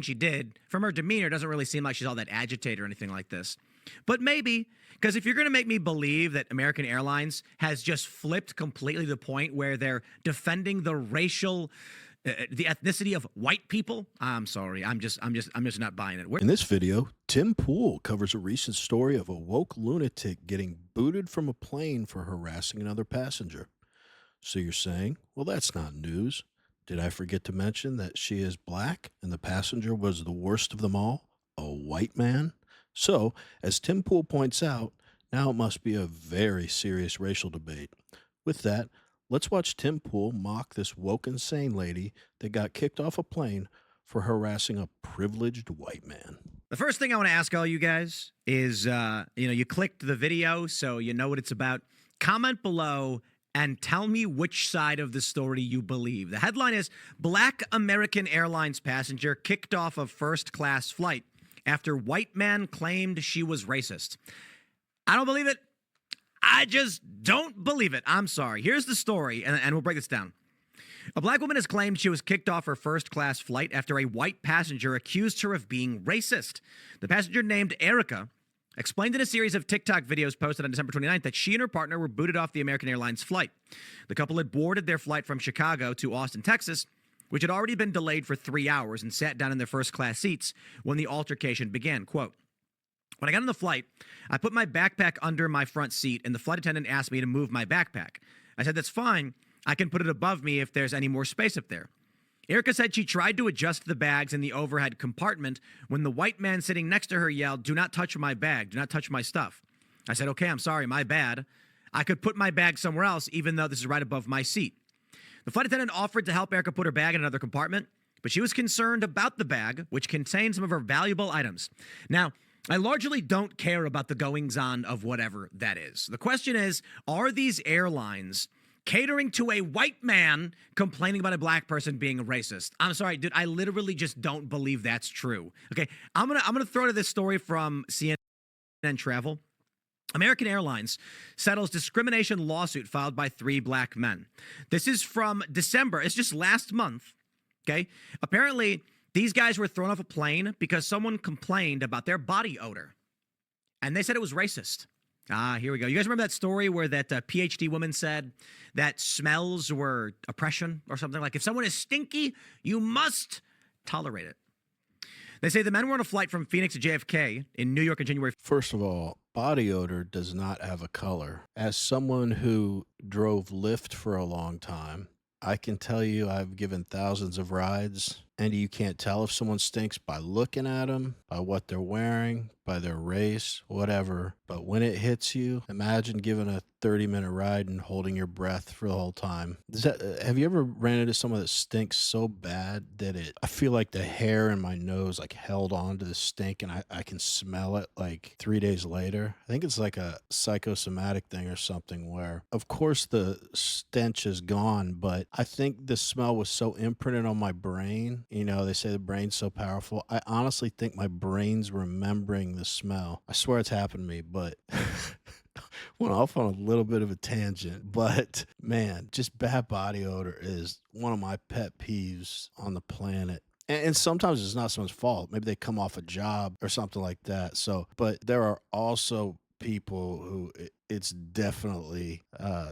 she did, from her demeanor, doesn't really seem like she's all that agitated or anything like this. But maybe, because if you're going to make me believe that American Airlines has just flipped completely the point where they're defending the racial, the ethnicity of white people, I'm sorry, I'm just not buying it. In this video, Tim Pool covers a recent story of a woke lunatic getting booted from a plane for harassing another passenger. So you're saying, well, that's not news. Did I forget to mention that she is black and the passenger was the worst of them all, a white man? So, as Tim Pool points out, now it must be a very serious racial debate. With that, let's watch Tim Pool mock this woke insane lady that got kicked off a plane for harassing a privileged white man. The first thing I want to ask all you guys is, you clicked the video, so you know what it's about. Comment below and tell me which side of the story you believe. The headline is, Black American Airlines passenger kicked off a first-class flight after white man claimed she was racist. I don't believe it. I just don't believe it. I'm sorry. Here's the story, and we'll break this down. A black woman has claimed she was kicked off her first-class flight after a white passenger accused her of being racist. The passenger, named Erica, explained in a series of TikTok videos posted on December 29th that she and her partner were booted off the American Airlines flight. The couple had boarded their flight from Chicago to Austin, Texas, which had already been delayed for 3 hours, and sat down in their first-class seats when the altercation began. Quote, when I got on the flight, I put my backpack under my front seat, and the flight attendant asked me to move my backpack. I said, that's fine. I can put it above me if there's any more space up there. Erica said she tried to adjust the bags in the overhead compartment when the white man sitting next to her yelled, do not touch my bag, do not touch my stuff. I said, okay, I'm sorry, my bad. I could put my bag somewhere else, even though this is right above my seat. The flight attendant offered to help Erica put her bag in another compartment, but she was concerned about the bag, which contained some of her valuable items. Now, I largely don't care about the goings-on of whatever that is. The question is, are these airlines catering to a white man complaining about a black person being a racist? I'm sorry, dude, I literally just don't believe that's true. Okay, I'm gonna throw to this story from CNN Travel. American Airlines settles discrimination lawsuit filed by 3 black men. This is from December. It's just last month, okay? Apparently, these guys were thrown off a plane because someone complained about their body odor, and they said it was racist. Here we go. You guys remember that story where that PhD woman said that smells were oppression or something? Like, if someone is stinky, you must tolerate it. They say the men were on a flight from Phoenix to JFK in New York in January. First of all, body odor does not have a color. As someone who drove Lyft for a long time, I can tell you I've given thousands of rides, and you can't tell if someone stinks by looking at them, by what they're wearing, by their race, whatever. But when it hits you, imagine giving a 30-minute ride and holding your breath for the whole time. Have you ever ran into someone that stinks so bad that I feel like the hair in my nose like held on to the stink, and I can smell it like 3 days later? I think it's like a psychosomatic thing or something where, of course, the stench is gone, but I think the smell was so imprinted on my brain. You know, they say the brain's so powerful. I honestly think my brain's remembering the smell. I swear it's happened to me, but went off on a little bit of a tangent. But man, just bad body odor is one of my pet peeves on the planet. And sometimes it's not someone's fault. Maybe they come off a job or something like that. So, but there are also people who it's definitely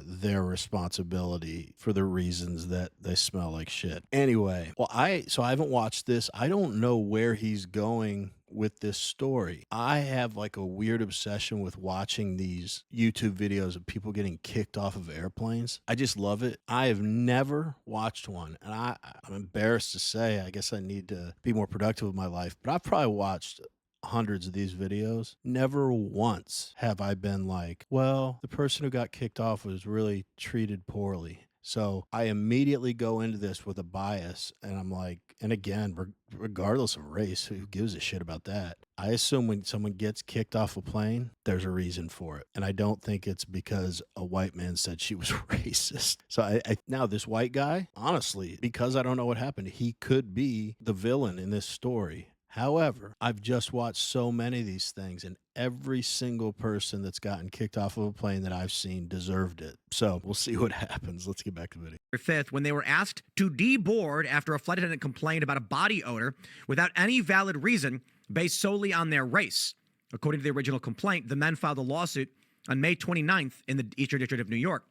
their responsibility for the reasons that they smell like shit. Anyway, well, I haven't watched this. I don't know where he's going with this story. I have like a weird obsession with watching these YouTube videos of people getting kicked off of airplanes. I just love it. I have never watched one, and I'm embarrassed to say, I guess I need to be more productive with my life, but I've probably watched hundreds of these videos. Never once have I been like, well, the person who got kicked off was really treated poorly. So I immediately go into this with a bias, and I'm like, and again, regardless of race, who gives a shit about that? I assume when someone gets kicked off a plane, there's a reason for it. And I don't think it's because a white man said she was racist. So now this white guy, honestly, because I don't know what happened, he could be the villain in this story. However, I've just watched so many of these things, and every single person that's gotten kicked off of a plane that I've seen deserved it. So we'll see what happens. Let's get back to the video. 5th, when they were asked to deboard after a flight attendant complained about a body odor without any valid reason based solely on their race. According to the original complaint, the men filed a lawsuit on May 29th in the Eastern District of New York.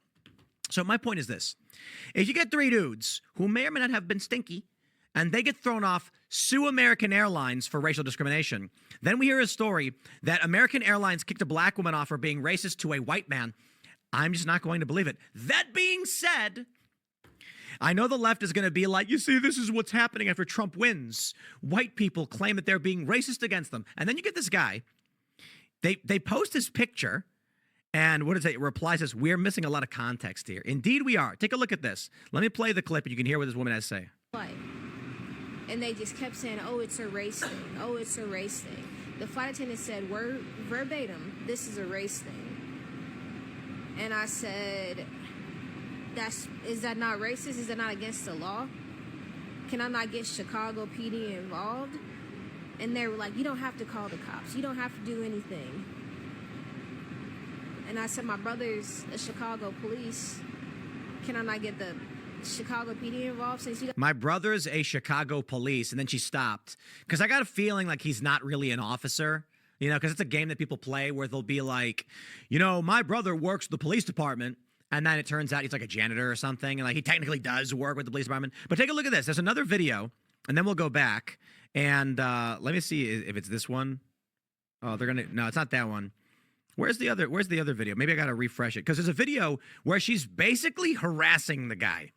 So my point is this. If you get 3 dudes who may or may not have been stinky, and they get thrown off, sue American Airlines for racial discrimination. Then we hear a story that American Airlines kicked a black woman off for being racist to a white man. I'm just not going to believe it. That being said, I know the left is going to be like, you see, this is what's happening after Trump wins. White people claim that they're being racist against them. And then you get this guy. They post his picture, and what does it? It replies says, we're missing a lot of context here. Indeed we are. Take a look at this. Let me play the clip, and you can hear what this woman has to say. And they just kept saying, oh, it's a race thing. Oh, it's a race thing. The flight attendant said, word verbatim, this is a race thing. And I said, is that not racist? Is that not against the law? Can I not get Chicago PD involved? And they were like, you don't have to call the cops. You don't have to do anything. And I said, my brother's a Chicago police. Can I not get the Chicago PD involved? Since you My brother's a Chicago police, and then she stopped because I got a feeling like he's not really an officer, you know, because it's a game that people play where they'll be like, you know, my brother works with the police department, and then it turns out he's like a janitor or something, and like he technically does work with the police department. But take a look at this. There's another video, and then we'll go back and let me see if it's this one. Oh, no, it's not that one. Where's the other video? Maybe I got to refresh it because there's a video where she's basically harassing the guy.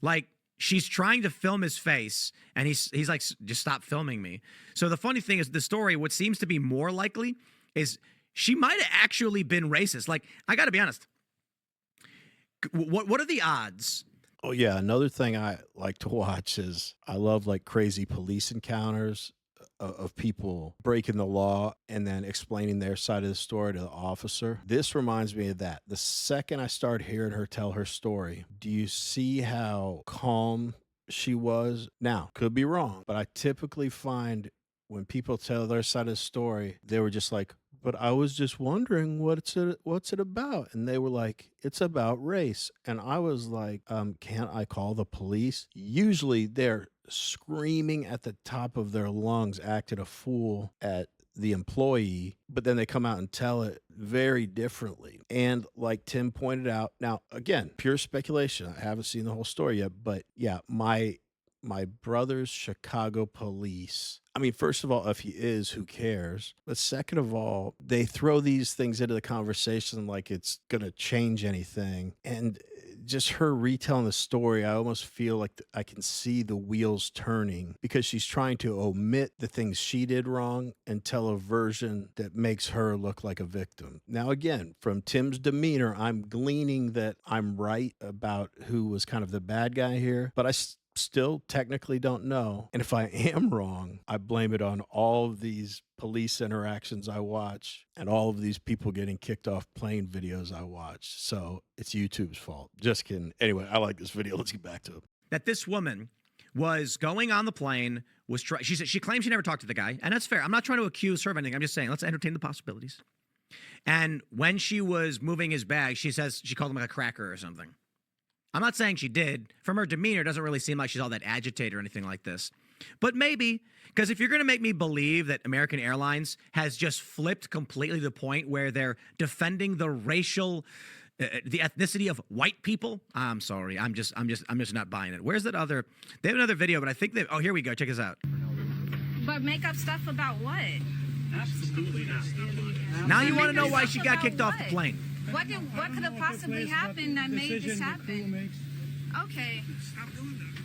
Like, she's trying to film his face, and he's like, just stop filming me. So the funny thing is, the story, what seems to be more likely is she might have actually been racist. Like, I got to be honest. What are the odds? Oh, yeah. Another thing I like to watch is I love like crazy police encounters of people breaking the law and then explaining their side of the story to the officer. This reminds me of that. The second I start hearing her tell her story, do you see how calm she was? Now, could be wrong, but I typically find when people tell their side of the story, they were just like, but I was just wondering what's it about? And they were like, it's about race. And I was like, can't I call the police? Usually they're screaming at the top of their lungs, acted a fool at the employee, but then they come out and tell it very differently. And like Tim pointed out, now again, pure speculation. I haven't seen the whole story yet, but yeah, my brother's Chicago police. I mean, first of all, if he is, who cares? But second of all, they throw these things into the conversation like it's going to change anything. And just her retelling the story, I almost feel like I can see the wheels turning because she's trying to omit the things she did wrong and tell a version that makes her look like a victim. Now, again, from Tim's demeanor, I'm gleaning that I'm right about who was kind of the bad guy here, but I still technically don't know. And if I am wrong, I blame it on all of these police interactions I watch and all of these people getting kicked off plane videos I watch. So it's YouTube's fault. Just kidding. Anyway, I like this video. Let's get back to it. That this woman was going on the plane, she claims she never talked to the guy, and that's fair. I'm not trying to accuse her of anything. I'm just saying, let's entertain the possibilities. And when she was moving his bag, she says she called him like a cracker or something. I'm not saying she did. From her demeanor, it doesn't really seem like she's all that agitated or anything like this. But maybe, because if you're going to make me believe that American Airlines has just flipped completely to the point where they're defending the racial, the ethnicity of white people, I'm sorry. I'm just not buying it. Where's that other? They have another video, but I think oh, here we go. Check this out. But make up stuff about what? Absolutely not. Now you want to know why she got kicked off the plane. What could have possibly happened that made this happen? Okay.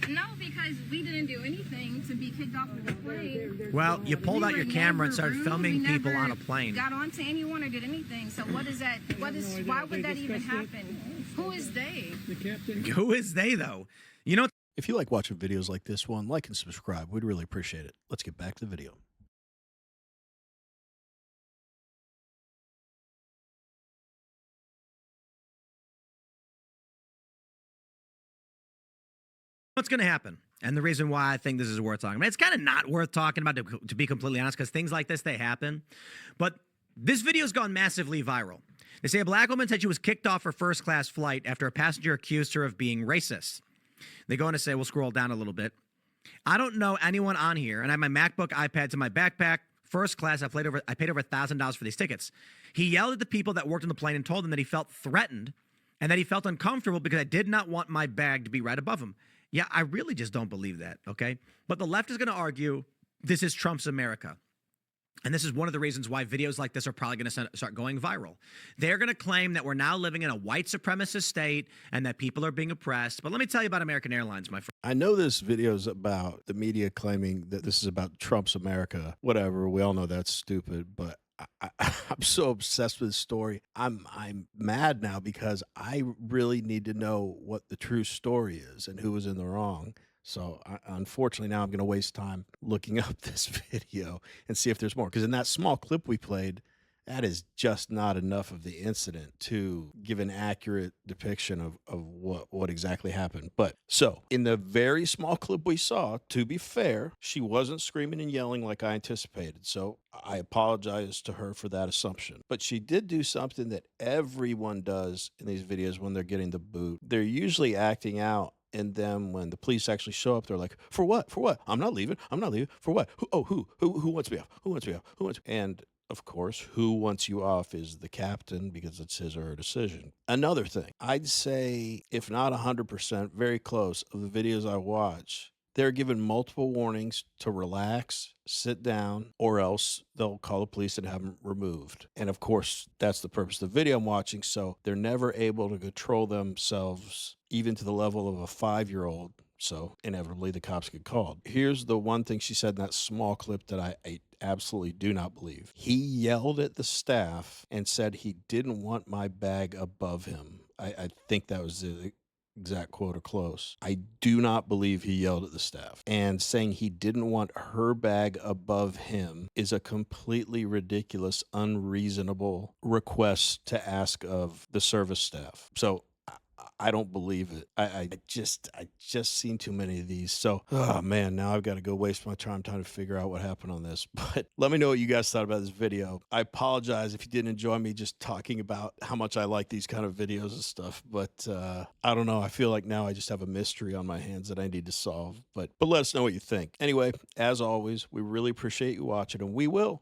No, because we didn't do anything to be kicked off of the plane. Well, you pulled out your camera and started filming people on a plane. Got onto anyone or did anything. So what is that? Why would that even happen? Who is they? The captain. Who is they, though? You know, If you like watching videos like this one, like and subscribe. We'd really appreciate it. Let's get back to the video. what's going to happen? And the reason why I think this is worth talking about, it's kind of not worth talking about, to be completely honest, because things like this, they happen. But this video's gone massively viral. They say a black woman said she was kicked off her first-class flight after a passenger accused her of being racist. They go on to say, we'll scroll down a little bit. I don't know anyone on here, and I have my MacBook, iPads in my backpack, first class. I paid over $1,000 for these tickets. He yelled at the people that worked on the plane and told them that he felt threatened and that he felt uncomfortable because I did not want my bag to be right above him. Yeah, I really just don't believe that, okay? But the left is going to argue this is Trump's America. And this is one of the reasons why videos like this are probably going to start going viral. They're going to claim that we're now living in a white supremacist state and that people are being oppressed. But let me tell you about American Airlines, my friend. I know this video is about the media claiming that this is about Trump's America. Whatever, we all know that's stupid, but I'm so obsessed with this story. I'm mad now because I really need to know what the true story is and who was in the wrong. So unfortunately, now I'm going to waste time looking up this video and see if there's more. Because in that small clip we played, that is just not enough of the incident to give an accurate depiction of what exactly happened. But so in the very small clip we saw, to be fair, she wasn't screaming and yelling like I anticipated. So I apologize to her for that assumption. But she did do something that everyone does in these videos when they're getting the boot. They're usually acting out. And then when the police actually show up, they're like, for what? For what? I'm not leaving. I'm not leaving. For what? Who wants me off? Who wants me off? Who wants me? And of course, who wants you off is the captain because it's his or her decision. Another thing, I'd say, if not 100%, very close of the videos I watch, they're given multiple warnings to relax, sit down, or else they'll call the police and have them removed. And of course, that's the purpose of the video I'm watching. So they're never able to control themselves, even to the level of a 5-year-old. So inevitably the cops get called. Here's the one thing she said in that small clip that I absolutely do not believe. He yelled at the staff and said he didn't want my bag above him. I think that was the exact quote or close. I do not believe he yelled at the staff. And saying he didn't want her bag above him is a completely ridiculous, unreasonable request to ask of the service staff. So I don't believe it. I just seen too many of these. So, oh man, now I've got to go waste my time trying to figure out what happened on this. But let me know what you guys thought about this video. I apologize if you didn't enjoy me just talking about how much I like these kind of videos and stuff. But I don't know. I feel like now I just have a mystery on my hands that I need to solve. But let us know what you think. Anyway, as always, we really appreciate you watching, and we will